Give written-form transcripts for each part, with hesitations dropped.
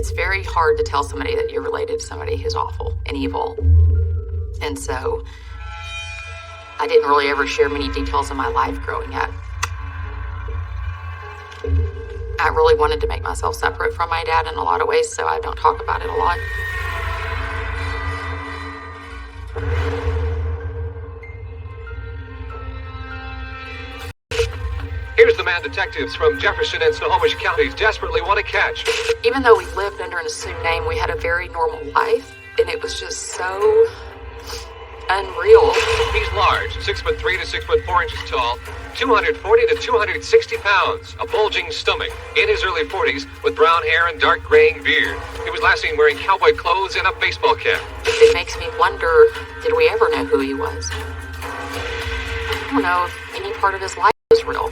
it's very hard to tell somebody that you're related to somebody who's awful and evil. And so I didn't really ever share many details of my life growing up. I really wanted to make myself separate from my dad in a lot of ways, so I don't talk about it a lot. Here's the man detectives from Jefferson and Snohomish counties desperately want to catch. Even though we lived under an assumed name, we had a very normal life, and it was just so unreal. He's large, 6'3" to 6'4" tall, 240 to 260 pounds, a bulging stomach, in his early 40s, with brown hair and dark graying beard. He was last seen wearing cowboy clothes and a baseball cap. It makes me wonder, did we ever know who he was? I don't know if any part of his life was real.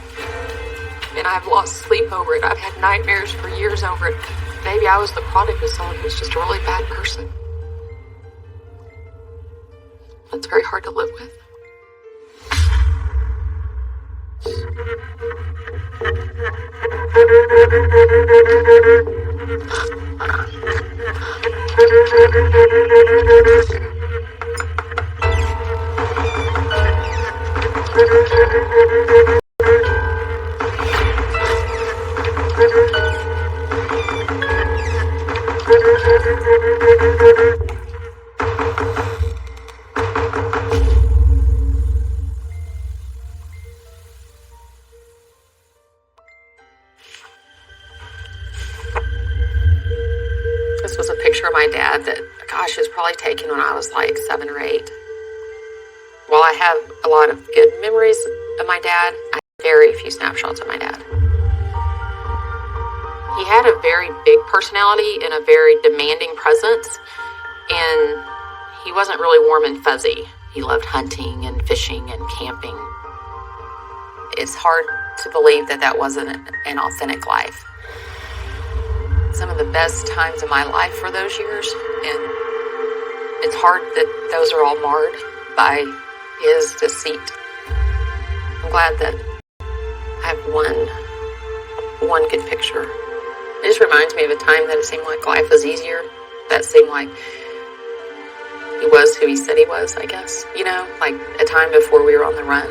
And I've lost sleep over it. I've had nightmares for years over it. Maybe I was the product of someone who's just a really bad person. It's very hard to live with. This was a picture of my dad that, gosh, was probably taken when I was like 7 or 8. While I have a lot of good memories of my dad, I have very few snapshots of my dad. He had a very big personality and a very demanding presence, and he wasn't really warm and fuzzy. He loved hunting and fishing and camping. It's hard to believe that that wasn't an authentic life. Some of the best times of my life were those years, and it's hard that those are all marred by his deceit. I'm glad that I have one good picture. It just reminds me of a time that it seemed like life was easier. That seemed like he was who he said he was, I guess. You know, like a time before we were on the run.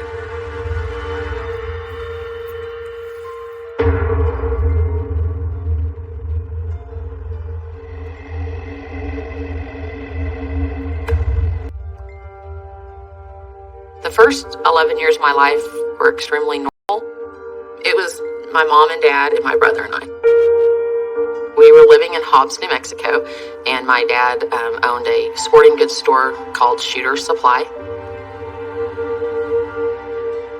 The first 11 years of my life were extremely normal. It was my mom and dad and my brother and I. We were living in Hobbs, New Mexico, and my dad owned a sporting goods store called Shooter's Supply.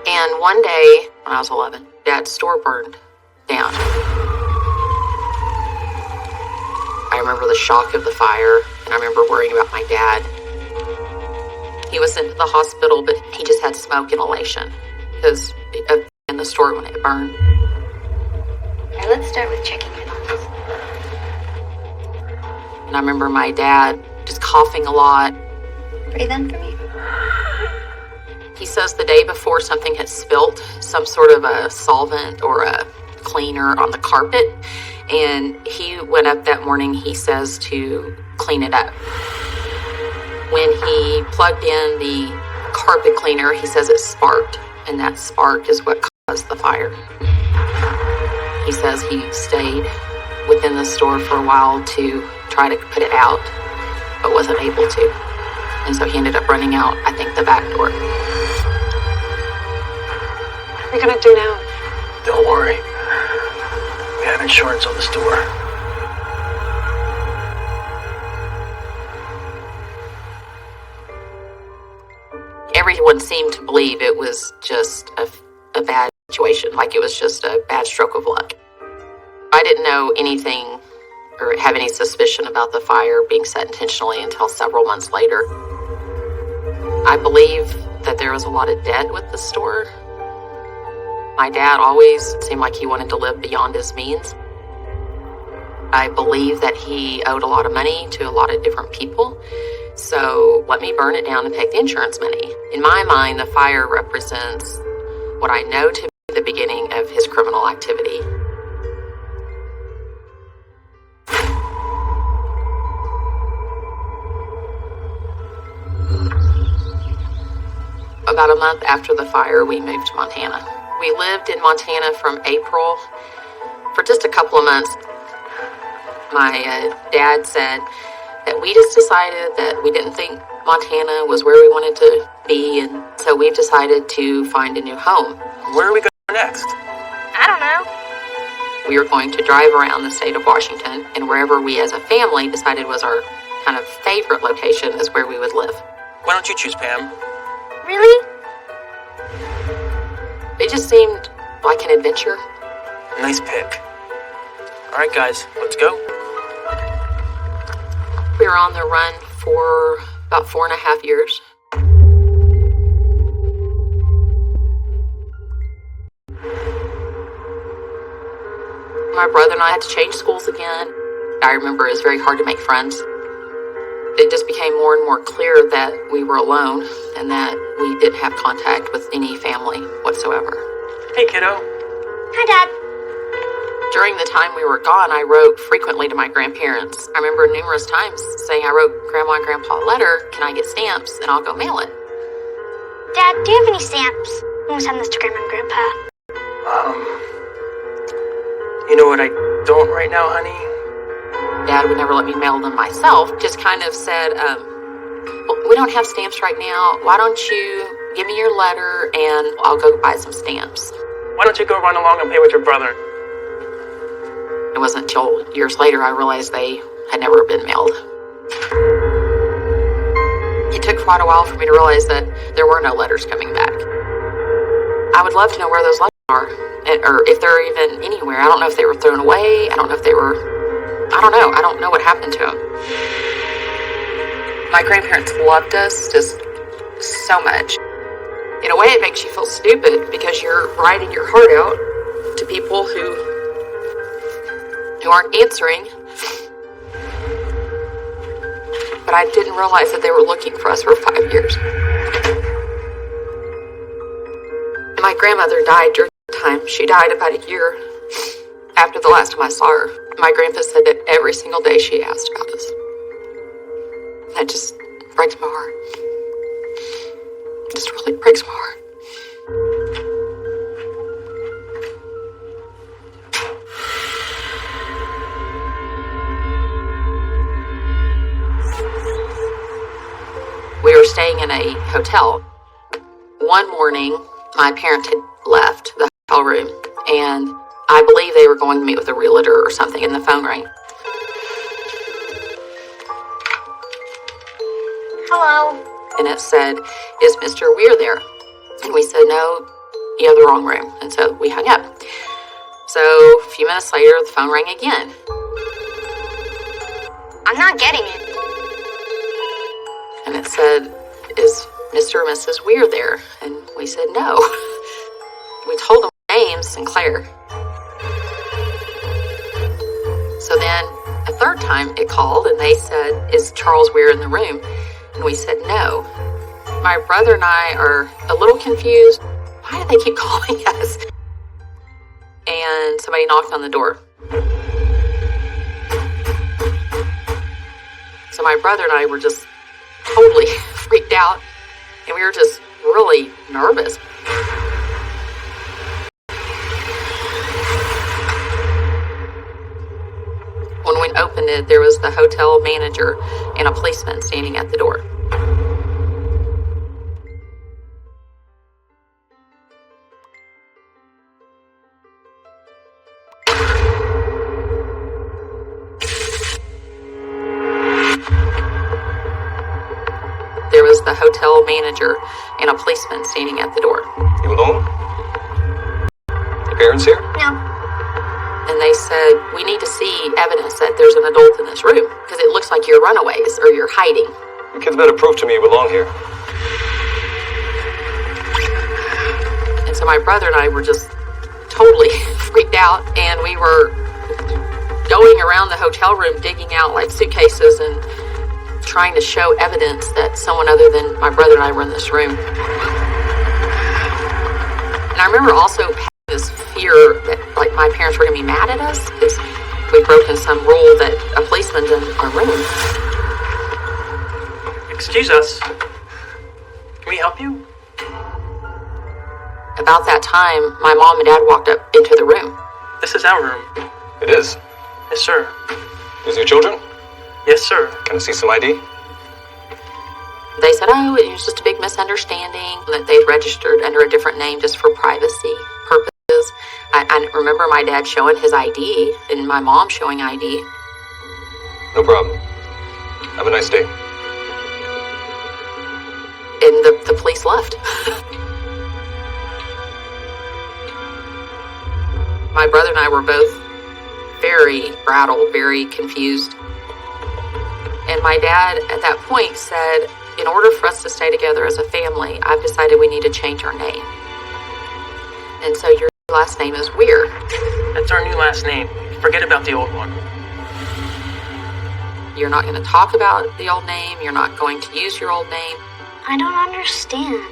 And one day, when I was 11, Dad's store burned down. I remember the shock of the fire, and I remember worrying about my dad. He was sent to the hospital, but he just had smoke inhalation because in the store when it burned. Alright, let's start with checking your lungs. And I remember my dad just coughing a lot. Breathe in for me. He says the day before something had spilt, some sort of a solvent or a cleaner on the carpet, and he went up that morning, he says, to clean it up. When he plugged in the carpet cleaner, he says it sparked, and that spark is what caused the fire. He says he stayed within the store for a while to try to put it out, but wasn't able to. And so he ended up running out, I think, the back door. What are we gonna do now? Don't worry. We have insurance on the store. Everyone seemed to believe it was just a bad situation, like it was just a bad stroke of luck. I didn't know anything or have any suspicion about the fire being set intentionally until several months later. I believe that there was a lot of debt with the store. My dad always seemed like he wanted to live beyond his means. I believe that he owed a lot of money to a lot of different people. So let me burn it down and take the insurance money. In my mind, the fire represents what I know to be the beginning of his criminal activity. about a month after the fire, we moved to Montana. We lived in Montana from April for just a couple of months. My dad said that we just decided that we didn't think Montana was where we wanted to be, and so we've decided to find a new home. Where are we going next? I don't know. We were going to drive around the state of Washington, and wherever we as a family decided was our kind of favorite location is where we would live. Why don't you choose, Pam? Really? It just seemed like an adventure. Nice pick. All right, guys, let's go. We were on the run for about 4.5 years. My brother and I had to change schools again. I remember it was very hard to make friends. It just became more and more clear that we were alone and that we didn't have contact with any family whatsoever. Hey, kiddo. Hi, Dad. During the time we were gone, I wrote frequently to my grandparents. I remember numerous times saying, I wrote Grandma and Grandpa a letter, can I get stamps? And I'll go mail it. Dad, do you have any stamps? I'm gonna send this to Grandma and Grandpa. You know what I don't right now, honey? Dad would never let me mail them myself, just kind of said, well, we don't have stamps right now. Why don't you give me your letter and I'll go buy some stamps. Why don't you go run along and play with your brother? It wasn't until years later I realized they had never been mailed. It took quite a while for me to realize that there were no letters coming back. I would love to know where those letters are, or if they're even anywhere. I don't know if they were thrown away. I don't know if they were... I don't know what happened to them. My grandparents loved us just so much. In a way, it makes you feel stupid because you're writing your heart out to people who aren't answering. But I didn't realize that they were looking for us for 5 years. And my grandmother died during that time. She died about a year after the last time I saw her. My grandpa said that every single day she asked about us. That just breaks my heart. It just really breaks my heart. We were staying in a hotel. One morning, my parents had left the hotel room, and I believe they were going to meet with a realtor or something, and the phone rang. Hello. And it said, is Mr. Weir there? And we said, no, you have the wrong room. And so we hung up. So a few minutes later, the phone rang again. I'm not getting it. And it said, is Mr. or Mrs. Weir there? And we said, no. We told them names, Sinclair. So then a third time it called and they said, is Charles Weir in the room? And we said, no. My brother and I are a little confused. Why do they keep calling us? And somebody knocked on the door. So my brother and I were just totally freaked out, and we were just really nervous. When we opened it, there was the hotel manager and a policeman standing at the door. There was the hotel manager and a policeman standing at the door. You alone? Your parents here? No. And they said, we need to see evidence that there's an adult in this room, because it looks like you're runaways or you're hiding. The kids better prove to me you belong here. And so my brother and I were just totally freaked out, and we were going around the hotel room digging out like suitcases and trying to show evidence that someone other than my brother and I were in this room. And I remember also having this fear that like my parents were going to be mad at us because we'd broken some rule that a policeman's in our room. Excuse us. Can we help you? About that time, my mom and dad walked up into the room. This is our room. It is. Yes, sir. These are your children? Yes, sir. Can I see some ID? They said, oh, it was just a big misunderstanding, that they'd registered under a different name just for privacy purposes. I remember my dad showing his ID and my mom showing ID. No problem. Have a nice day. And the police left. My brother and I were both very rattled, very confused. And my dad at that point said, in order for us to stay together as a family, I've decided we need to change our name. And so your last name is Weir. That's our new last name. Forget about the old one. You're not going to talk about the old name. You're not going to use your old name. I don't understand.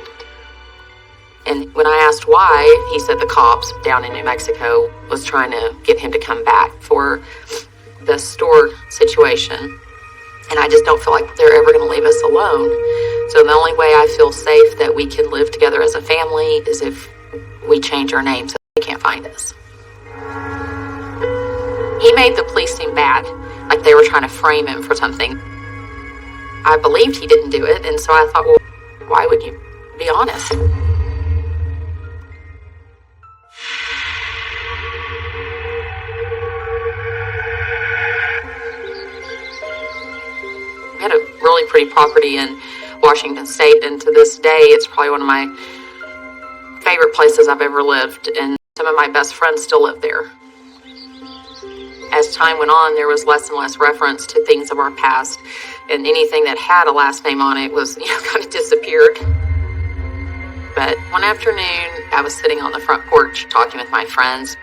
And when I asked why, he said the cops down in New Mexico was trying to get him to come back for the store situation. And I just don't feel like they're ever going to leave us alone. So the only way I feel safe that we can live together as a family is if we change our name so they can't find us. He made the police seem bad, like they were trying to frame him for something. I believed he didn't do it, and so I thought, well, why would you be honest? We had a really pretty property in Washington State, and to this day, it's probably one of my favorite places I've ever lived, and some of my best friends still live there. As time went on, there was less and less reference to things of our past, and anything that had a last name on it was, kind of disappeared. But one afternoon, I was sitting on the front porch talking with my friends,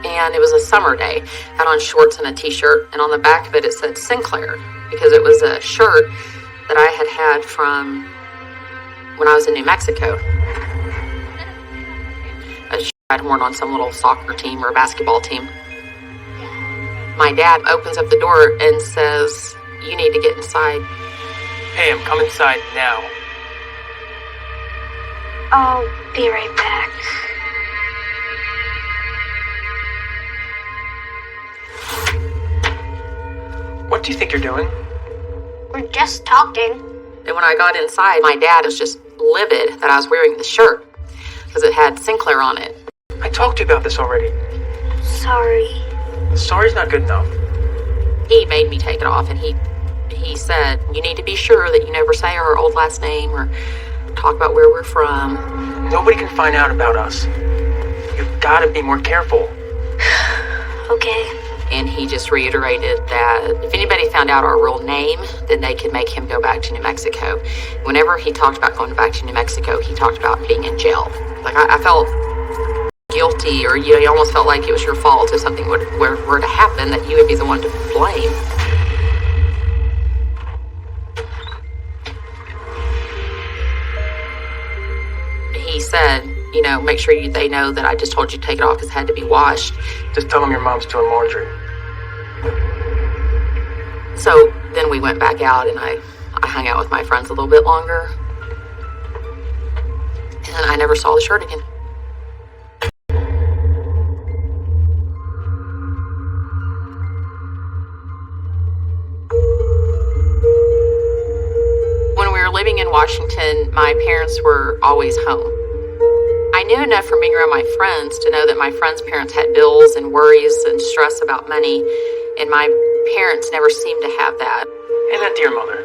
and it was a summer day. I had on shorts and a t-shirt, and on the back of it, it said Sinclair, because it was a shirt that I had from when I was in New Mexico. A shirt I'd worn on some little soccer team or basketball team. My dad opens up the door and says, you need to get inside. Hey, I'm coming inside now. I'll be right back. What do you think you're doing? We're just talking. And when I got inside, my dad was just livid that I was wearing the shirt because it had Sinclair on it. I talked to you about this already. Sorry. Sorry's not good enough. He made me take it off, and he said, you need to be sure that you never say our old last name or talk about where we're from. Nobody can find out about us. You've got to be more careful. Okay. And he just reiterated that if anybody found out our real name, then they could make him go back to New Mexico. Whenever he talked about going back to New Mexico, he talked about being in jail. Like, I felt guilty, or you almost felt like it was your fault if something were to happen, that you would be the one to blame. He said, make sure they know that I just told you to take it off because it had to be washed. Just tell them your mom's doing laundry. So then we went back out, and I hung out with my friends a little bit longer. And then I never saw the shirt again. When we were living in Washington, my parents were always home. I knew enough from being around my friends to know that my friends' parents had bills and worries and stress about money, and my parents never seemed to have that. Hand that to your mother.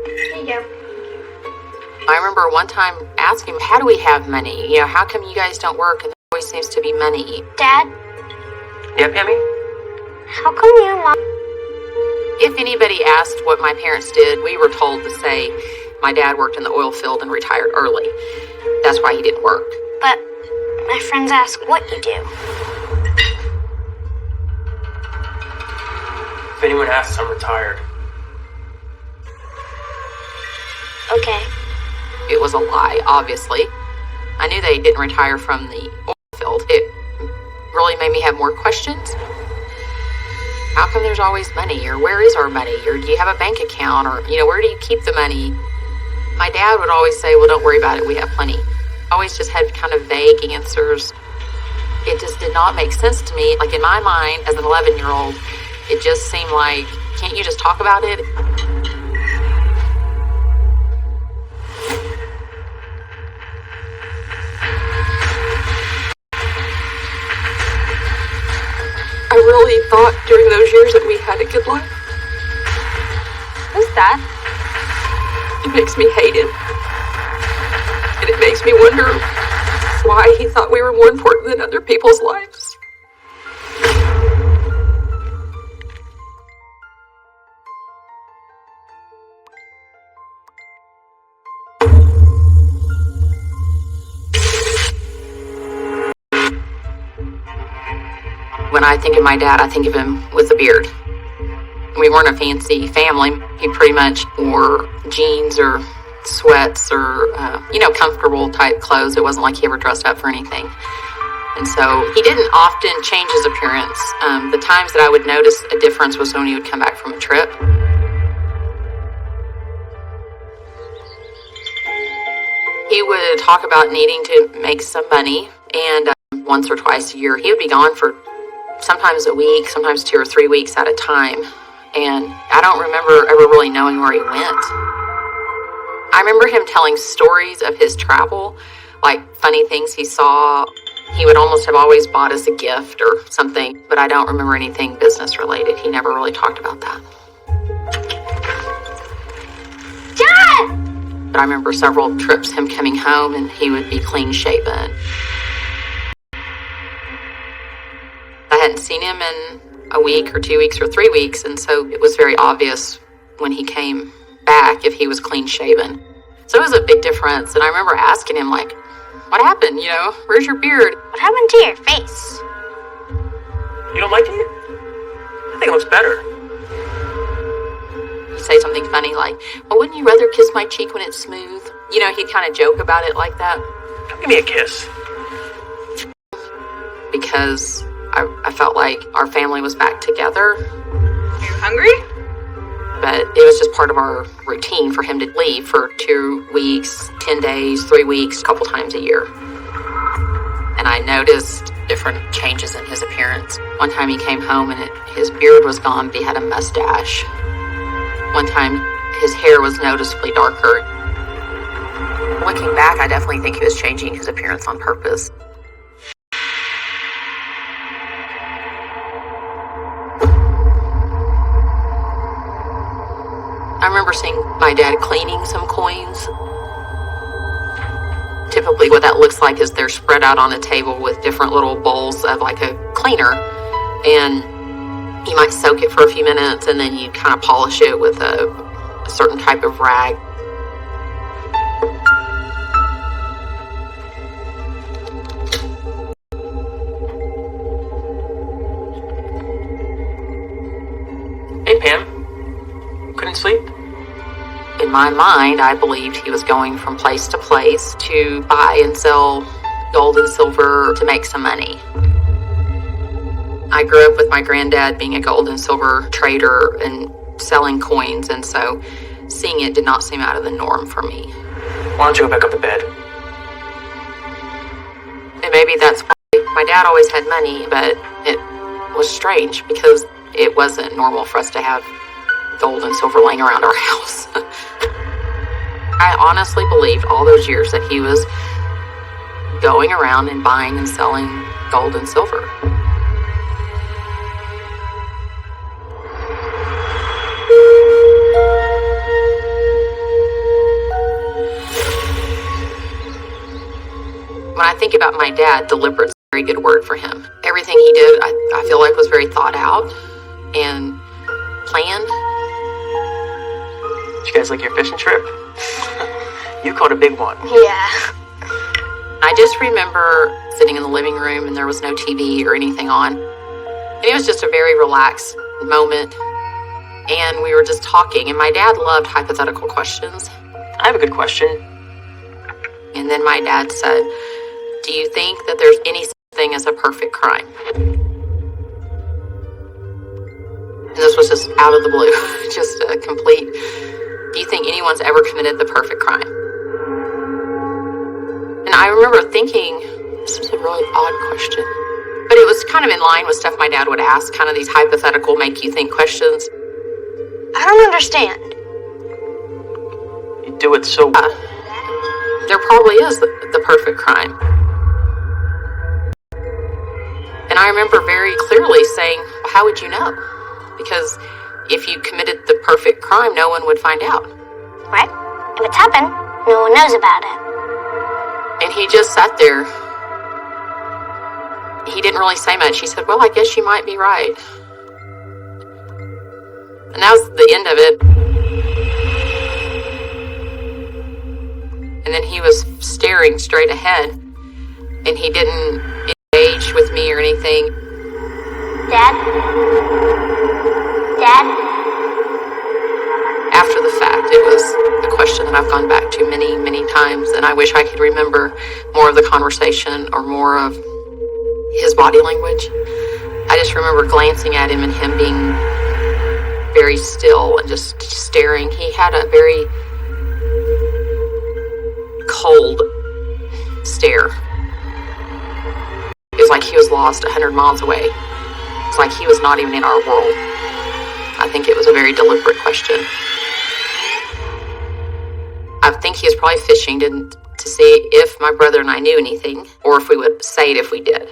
Here you go. I remember one time asking, how do we have money? How come you guys don't work and there always seems to be money? Dad, Yep, Emmy? how come you and Mom... If anybody asked what my parents did, we were told to say my dad worked in the oil field and retired early. That's why he didn't work. But my friends ask what you do. If anyone asks, I'm retired. Okay. It was a lie, obviously. I knew they didn't retire from the oil field. It really made me have more questions. How come there's always money? Or where is our money? Or do you have a bank account? Or, where do you keep the money? My dad would always say, well, don't worry about it. We have plenty. always just had kind of vague answers. It just did not make sense to me. Like in my mind, as an 11-year-old, it just seemed like, can't you just talk about it? I really thought during those years that we had a good life. Who's that? It makes me hate him. And it makes me wonder why he thought we were more important than other people's lives. When I think of my dad, I think of him with a beard. We weren't a fancy family. He pretty much wore jeans or sweats or, comfortable type clothes. It wasn't like he ever dressed up for anything. And so he didn't often change his appearance. The times that I would notice a difference was when he would come back from a trip. He would talk about needing to make some money, and once or twice a year, he would be gone for sometimes a week, sometimes 2 or 3 weeks at a time. And I don't remember ever really knowing where he went. I remember him telling stories of his travel, like funny things he saw. He would almost have always bought us a gift or something, but I don't remember anything business related. He never really talked about that. Dad! But I remember several trips him coming home and he would be clean shaven. I hadn't seen him in a week or 2 weeks or 3 weeks, and so it was very obvious when he came back if he was clean shaven. So it was a big difference, and I remember asking him, like, what happened, where's your beard? What happened to your face? You don't like it? I think it looks better. He'd say something funny like, well, wouldn't you rather kiss my cheek when it's smooth? He'd kind of joke about it like that. Come give me a kiss. Because I felt like our family was back together. You hungry? But it was just part of our routine for him to leave for 2 weeks, 10 days, 3 weeks, a couple times a year. And I noticed different changes in his appearance. One time he came home and his beard was gone, but he had a mustache. One time his hair was noticeably darker. Looking back, I definitely think he was changing his appearance on purpose. I remember seeing my dad cleaning some coins. Typically what that looks like is they're spread out on a table with different little bowls of like a cleaner. And you might soak it for a few minutes and then you kind of polish it with a certain type of rag. Hey, Pam. Couldn't sleep? In my mind, I believed he was going from place to place to buy and sell gold and silver to make some money. I grew up with my granddad being a gold and silver trader and selling coins, and so seeing it did not seem out of the norm for me. Why don't you go back up to bed? And maybe that's why my dad always had money, but it was strange because it wasn't normal for us to have gold and silver laying around our house. I honestly believed all those years that he was going around and buying and selling gold and silver. When I think about my dad, deliberate's a very good word for him. Everything he did, I feel like was very thought out and planned. Did you guys like your fishing trip? You caught a big one. Yeah. I just remember sitting in the living room and there was no TV or anything on. And it was just a very relaxed moment. And we were just talking. And my dad loved hypothetical questions. I have a good question. And then my dad said, do you think that there's any such thing as a perfect crime? And this was just out of the blue. Just a complete, do you think anyone's ever committed the perfect crime? And I remember thinking, this is a really odd question. But it was kind of in line with stuff my dad would ask, kind of these hypothetical, make you think questions. I don't understand. You do it so well. There probably is the perfect crime. And I remember very clearly saying, how would you know? Because if you committed the perfect crime, no one would find out. Right? If it's happened, no one knows about it. And he just sat there. He didn't really say much. He said, well, I guess you might be right. And that was the end of it. And then he was staring straight ahead. And he didn't engage with me or anything. Dad? Dad? After the fact, it was a question that I've gone back to many, many times. And I wish I could remember more of the conversation or more of his body language. I just remember glancing at him and him being very still and just staring. He had a very cold stare. It was like he was lost 100 miles away. It's like he was not even in our world. I think it was a very deliberate question. I think he was probably fishing to see if my brother and I knew anything, or if we would say it if we did.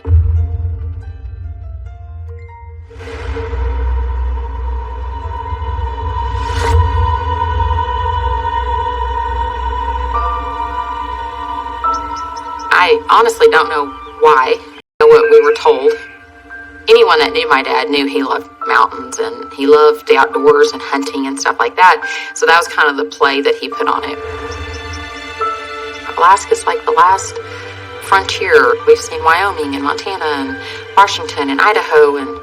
I honestly don't know why, what we were told. Anyone that knew my dad knew he loved mountains and he loved the outdoors and hunting and stuff like that. So that was kind of the play that he put on it. Alaska's like the last frontier. We've seen Wyoming and Montana and Washington and Idaho, and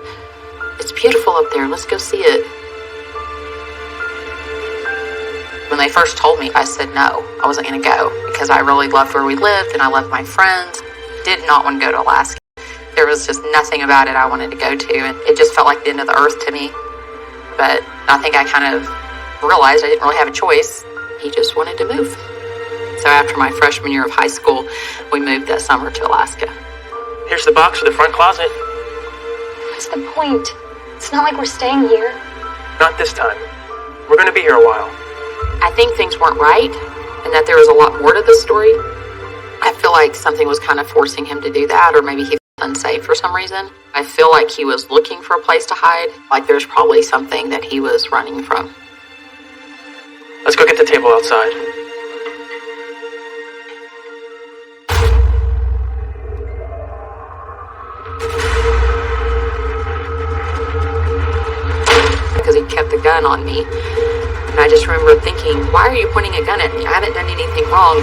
it's beautiful up there. Let's go see it. When they first told me, I said no, I wasn't going to go because I really loved where we lived and I loved my friends. Did not want to go to Alaska. There was just nothing about it I wanted to go to, and it just felt like the end of the earth to me. But I think I kind of realized I didn't really have a choice. He just wanted to move. So after my freshman year of high school, we moved that summer to Alaska. Here's the box for the front closet. What's the point? It's not like we're staying here. Not this time. We're gonna be here a while. I think things weren't right, and that there was a lot more to the story. I feel like something was kind of forcing him to do that, or maybe he felt unsafe for some reason. I feel like he was looking for a place to hide, like there's probably something that he was running from. Let's go get the table outside. Because he kept the gun on me. And I just remember thinking, why are you pointing a gun at me? I haven't done anything wrong.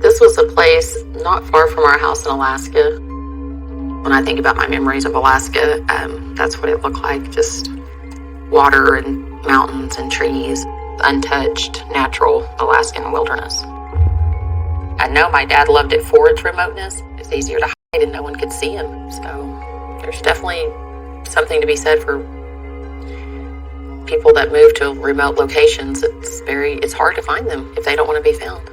This was a place not far from our house in Alaska. When I think about my memories of Alaska, that's what it looked like. Just water and mountains and trees, untouched, natural Alaskan wilderness. I know my dad loved it for its remoteness. It's easier to hide and no one could see him. So there's definitely something to be said for people that move to remote locations. It's hard to find them if they don't want to be found.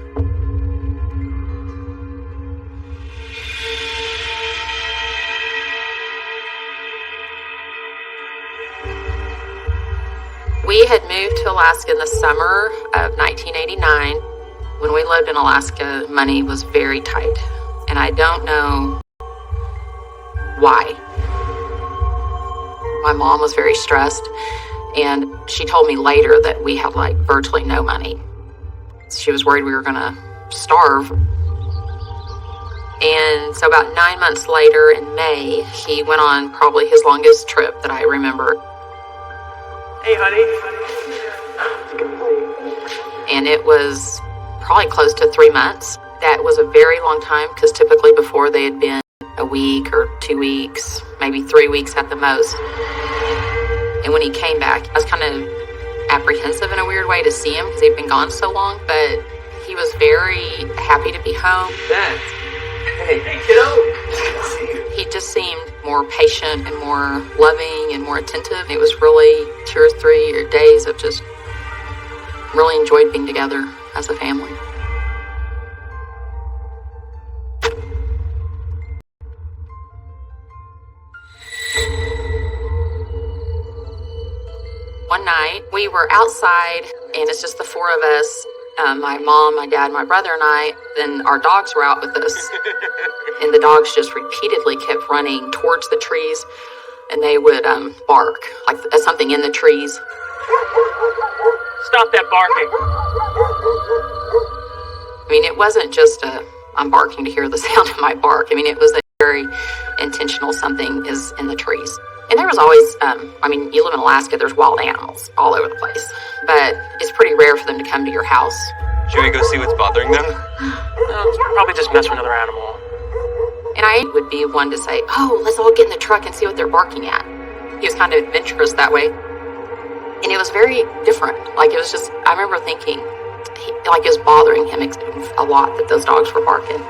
We had moved to Alaska in the summer of 1989. When we lived in Alaska, money was very tight. And I don't know why. My mom was very stressed, and she told me later that we had like virtually no money. She was worried we were gonna starve. And so about 9 months later in May, he went on probably his longest trip that I remember. Hey, honey. And it was probably close to 3 months. That was a very long time, because typically before they had been a week or 2 weeks, maybe 3 weeks at the most. And when he came back, I was kind of apprehensive in a weird way to see him because he'd been gone so long, but He was very happy to be home. Dad. Hey, kiddo. Good to see you. He just seemed more patient and more loving and more attentive. It was really 2 or 3 days of just really enjoyed being together as a family. One night, we were outside, and it's just the 4 of us, my mom, my dad, my brother, and I. Then our dogs were out with us, and the dogs just repeatedly kept running towards the trees, and they would bark, like something in the trees. Stop that barking. I mean, it wasn't just I'm barking to hear the sound of my bark. I mean, it was a very intentional something is in the trees. And there was always, you live in Alaska, there's wild animals all over the place. But it's pretty rare for them to come to your house. Should we go see what's bothering them? Probably just mess with another animal. And I would be one to say, oh, let's all get in the truck and see what they're barking at. He was kind of adventurous that way. And it was very different. Like, it was just, I remember thinking, it was bothering him a lot that those dogs were barking.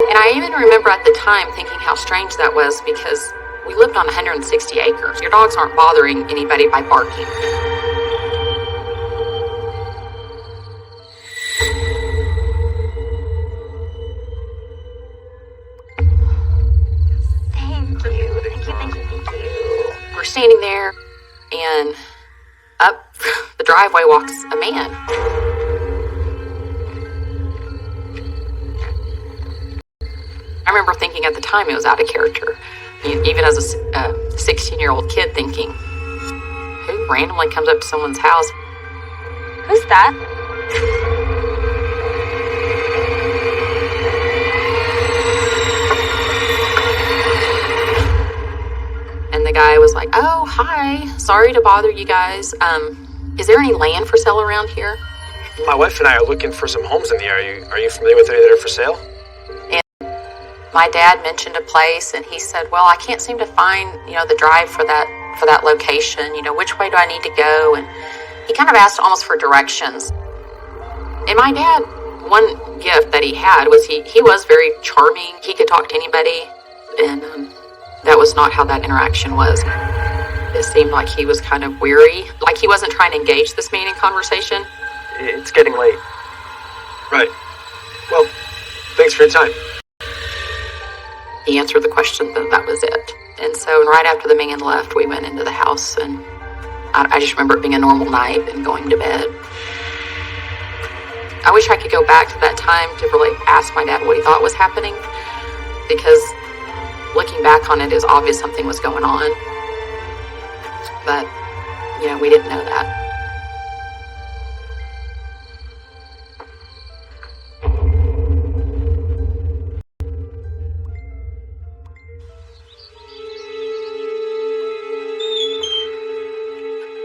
And I even remember at the time thinking how strange that was, because we lived on 160 acres. Your dogs aren't bothering anybody by barking. Thank you. Thank you. We're standing there, and up the driveway walks a man. I remember thinking at the time it was out of character. Even as a 16-year-old kid thinking, who randomly comes up to someone's house? Who's that? And the guy was like, oh, hi, sorry to bother you guys. Is there any land for sale around here? My wife and I are looking for some homes in the area. Are you familiar with any that are for sale? My dad mentioned a place, and he said, well, I can't seem to find, the drive for that location. Which way do I need to go? And he kind of asked almost for directions. And my dad, one gift that he had was he was very charming. He could talk to anybody, and that was not how that interaction was. It seemed like he was kind of weary, like he wasn't trying to engage this man in conversation. It's getting late. Right. Well, thanks for your time. He answered the question, that was it. And so right after the man left, we went into the house, and I just remember it being a normal night and going to bed. I wish I could go back to that time to really ask my dad what he thought was happening, because looking back on it, it was obvious something was going on. But, we didn't know that.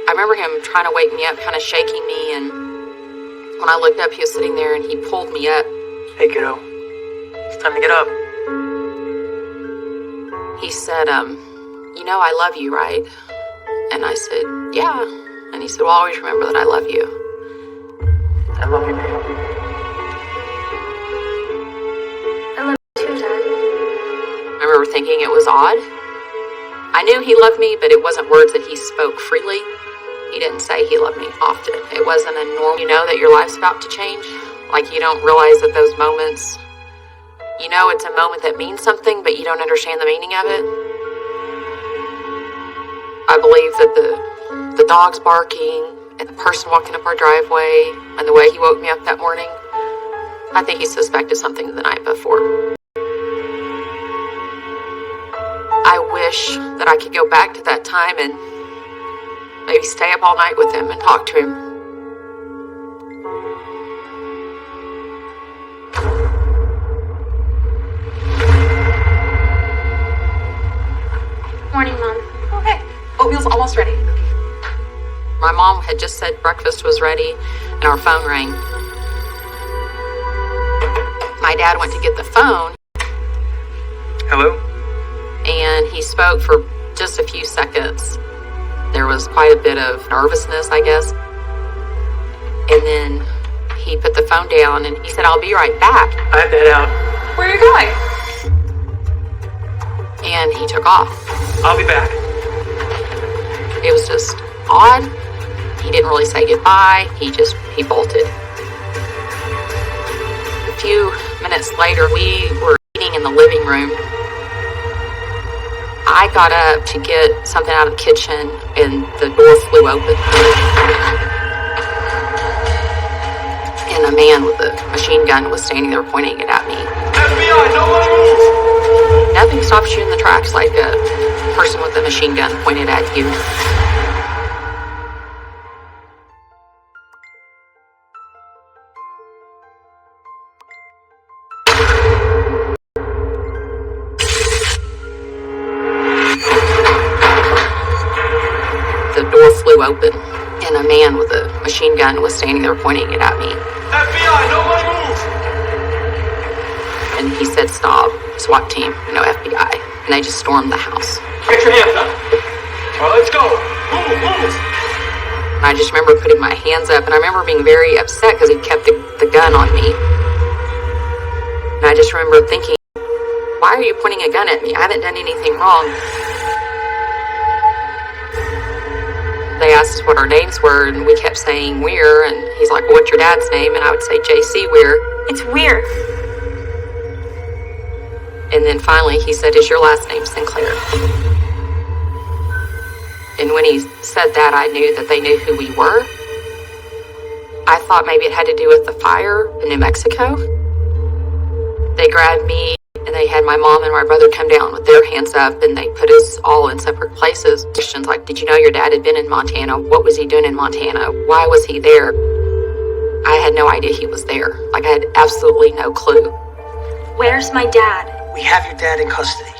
I remember him trying to wake me up, kind of shaking me, and when I looked up, he was sitting there, and he pulled me up. Hey, kiddo. It's time to get up. He said, I love you, right? And I said, yeah. And he said, well, always remember that I love you. I love you, babe. I love you too, Dad. I remember thinking it was odd. I knew he loved me, but it wasn't words that he spoke freely. He didn't say he loved me often. It wasn't a normal, that your life's about to change. Like, you don't realize that those moments, it's a moment that means something, but you don't understand the meaning of it. I believe that the dogs barking and the person walking up our driveway and the way he woke me up that morning, I think he suspected something the night before. I wish that I could go back to that time and maybe stay up all night with him and talk to him. Morning, Mom. Okay, oatmeal's almost ready. My mom had just said breakfast was ready, and our phone rang. My dad went to get the phone. Hello? And he spoke for just a few seconds. There was quite a bit of nervousness, I guess. And then he put the phone down and he said, "I'll be right back." I have to head out. Where are you going? And he took off. I'll be back. It was just odd. He didn't really say goodbye. He bolted. A few minutes later, we were eating in the living room. I got up to get something out of the kitchen and the door flew open. And a man with a machine gun was standing there pointing it at me. FBI, nobody move! Nothing stops you in the tracks like a person with a machine gun pointed at you. The door flew open, and a man with a machine gun was standing there pointing it at me. FBI, nobody move! And he said, "Stop, SWAT team, no FBI." And they just stormed the house. Get your hands up. All right, let's go. Move, move. And I just remember putting my hands up, and I remember being very upset because he kept the gun on me. And I just remember thinking, why are you pointing a gun at me? I haven't done anything wrong. They asked us what our names were, and we kept saying Weir, and he's like, "Well, what's your dad's name?" And I would say J.C. Weir. It's Weir. And then finally he said, "Is your last name Sinclair?" And when he said that, I knew that they knew who we were. I thought maybe it had to do with the fire in New Mexico. They grabbed me, and they had my mom and my brother come down with their hands up, and they put us all in separate places. Questions like, "Did you know your dad had been in Montana? What was he doing in Montana? Why was he there?" I had no idea he was there. Like, I had absolutely no clue. Where's my dad? We have your dad in custody.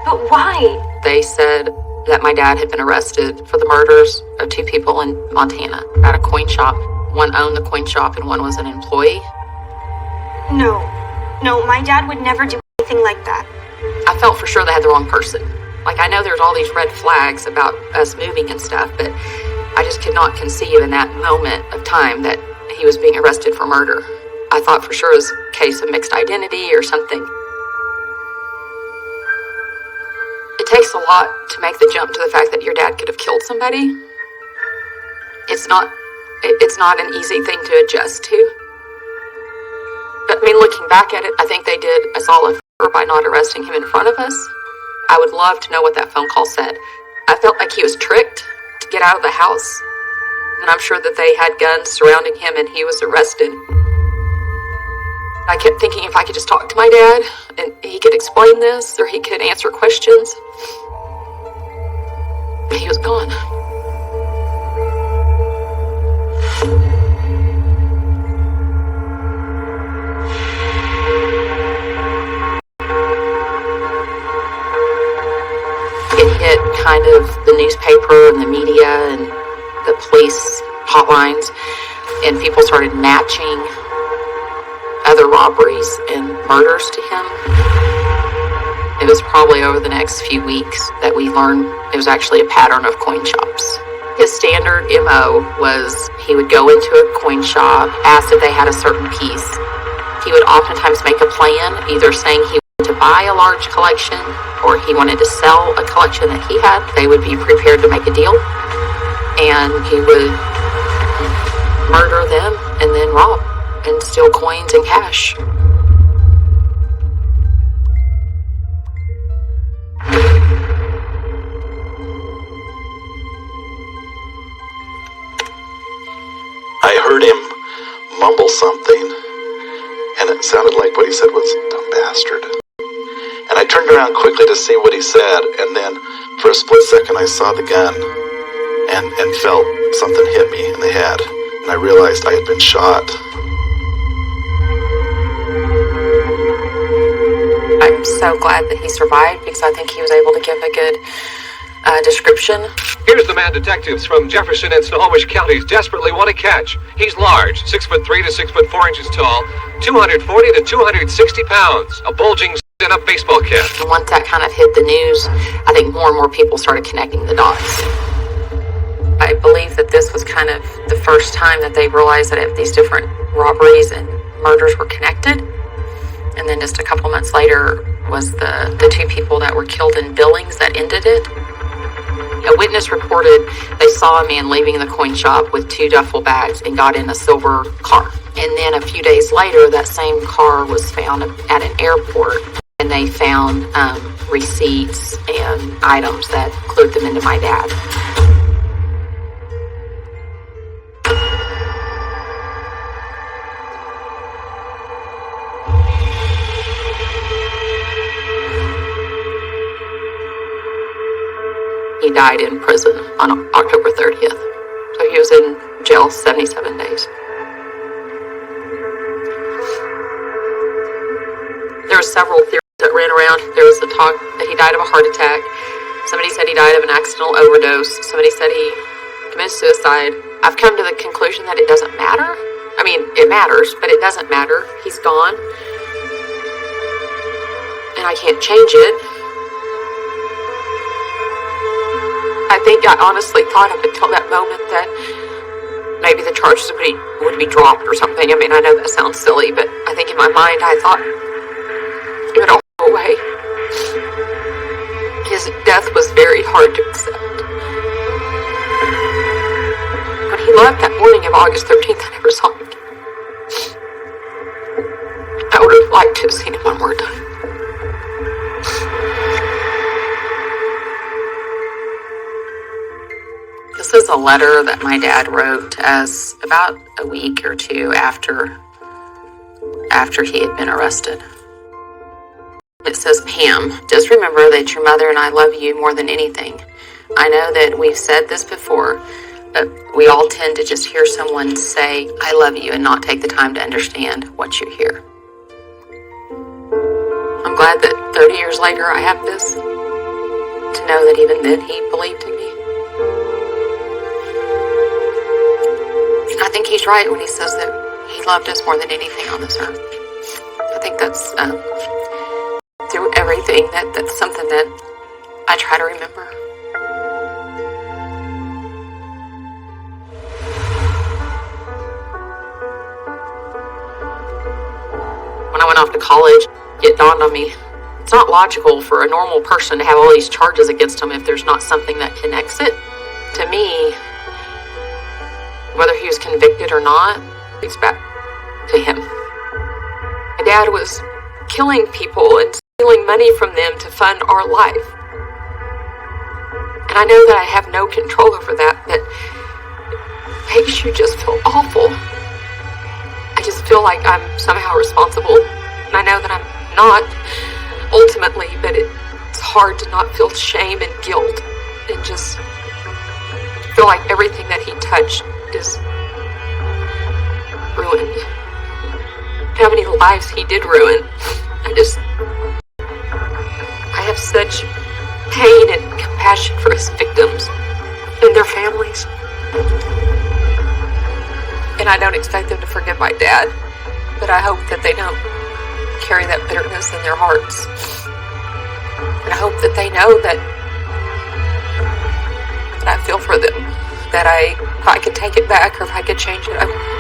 But why? They said that my dad had been arrested for the murders of 2 people in Montana at a coin shop. One owned the coin shop and one was an employee. No, my dad would never do anything like that. I felt for sure they had the wrong person. Like, I know there's all these red flags about us moving and stuff, but I just could not conceive in that moment of time that he was being arrested for murder. I thought for sure it was a case of mixed identity or something. It takes a lot to make the jump to the fact that your dad could have killed somebody. It's not an easy thing to adjust to. But I mean, looking back at it, I think they did us all a favor by not arresting him in front of us. I would love to know what that phone call said. I felt like he was tricked to get out of the house. And I'm sure that they had guns surrounding him and he was arrested. I kept thinking if I could just talk to my dad and he could explain this or he could answer questions. He was gone. It hit kind of the newspaper and the media and the police hotlines, and people started matching other robberies and murders to him. It was probably over the next few weeks that we learned it was actually a pattern of coin shops. His standard MO was he would go into a coin shop, ask if they had a certain piece. He would oftentimes make a plan, either saying he wanted to buy a large collection or he wanted to sell a collection that he had. They would be prepared to make a deal, and he would murder them and then rob and steal coins and cash. I heard him mumble something, and it sounded like what he said was "dumb bastard." And I turned around quickly to see what he said, and then for a split second I saw the gun and felt something hit me in the head, and I realized I had been shot. I'm so glad that he survived because I think he was able to give a good description. Here's the man detectives from Jefferson and Snohomish counties desperately want to catch. He's large, 6'3" to 6'4" tall, 240 to 260 pounds, a bulging stand-up baseball cap. And once that kind of hit the news, I think more and more people started connecting the dots. I believe that this was kind of the first time that they realized that if these different robberies and murders were connected. And then just a couple months later was the two people that were killed in Billings that ended it. A witness reported they saw a man leaving the coin shop with 2 duffel bags and got in a silver car. And then a few days later, that same car was found at an airport, and they found receipts and items that clued them into my dad. He died in prison on October 30th. So he was in jail 77 days. There were several theories that ran around. There was the talk that he died of a heart attack. Somebody said he died of an accidental overdose. Somebody said he committed suicide. I've come to the conclusion that it doesn't matter. I mean, it matters, but it doesn't matter. He's gone. And I can't change it. I think I honestly thought up until that moment that maybe the charges would be dropped or something. I mean, I know that sounds silly, but I think in my mind I thought it would all go away. His death was very hard to accept. When he left that morning of August 13th, I never saw him again. I would have liked to have seen him one more time. This is a letter that my dad wrote as about a week or two after he had been arrested. It says, Pam, just remember that your mother and I love you more than anything. I know that we've said this before, but we all tend to just hear someone say, I love you, and not take the time to understand what you hear. I'm glad that 30 years later I have this, to know that even then he believed in me. I think he's right when he says that he loved us more than anything on this earth. I think that's through everything, that's something that I try to remember. When I went off to college, it dawned on me, it's not logical for a normal person to have all these charges against him if there's not something that connects it. To me, whether he was convicted or not, it's back to him. My dad was killing people and stealing money from them to fund our life. And I know that I have no control over that, but it makes you just feel awful. I just feel like I'm somehow responsible. And I know that I'm not, ultimately, but it's hard to not feel shame and guilt and just feel like everything that he touched is ruined. How many lives he did ruin. I have such pain and compassion for his victims and their families. And I don't expect them to forgive my dad, but I hope that they don't carry that bitterness in their hearts. And I hope that they know that I feel for them. That if I could take it back or if I could change it, I would.